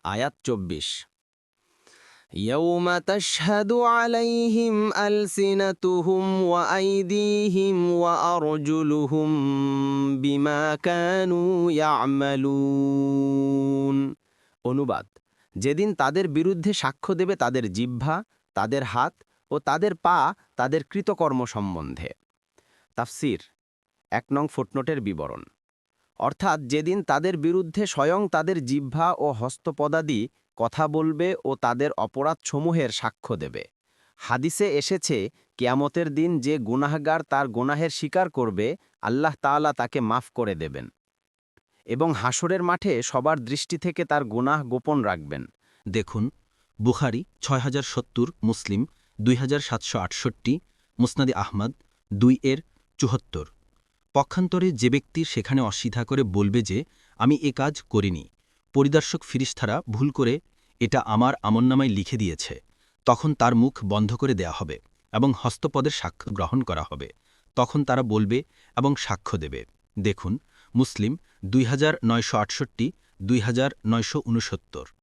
আয়াত ২৪। يوم تشهد عليهم ألسنتهم وأيديهم وأرجلهم بما كانوا يعملون। অনুবাদ: যেদিন তাদের বিরুদ্ধে সাক্ষ্য দেবে তাদের জিহ্বা, তাদের হাত ও তাদের পা তাদের কৃতকর্ম সম্বন্ধে। তাফসীর: ১ নং ফুটনোটের বিবরণ। অর্থাৎ যেদিন তাদের বিরুদ্ধে স্বয়ং তাদের জিহ্বা ও হস্তপদাদি কথা বলবে ও তাদের অপরাধসমূহের সাক্ষ্য দেবে। হাদিসে এসেছে, কিয়ামতের দিন যে গুনাহগার তার গুনাহের স্বীকার করবে, আল্লাহ তাআলা তাকে মাফ করে দেবেন এবং হাসরের মাঠে সবার দৃষ্টি থেকে তার গুনাহ গোপন রাখবেন। দেখুন বুখারী ৬০৭০, মুসলিম ২৭৬৮, মুসনাদে আহমদ ২-৭৪। পক্ষান্তরে যে ব্যক্তি সেখানে অস্বীকার করে বলবে যে আমি এ কাজ করিনি, পরিদর্শক ফিরিস্তারা ভুল করে এটা আমার আমলনামায় লিখে দিয়েছে, তখন তার মুখ বন্ধ করে দেয়া হবে এবং হস্তপদের সাক্ষ্য গ্রহণ করা হবে। তখন তারা বলবে এবং সাক্ষ্য দেবে। দেখুন মুসলিম ২৯৬৮, ২৯৬৯।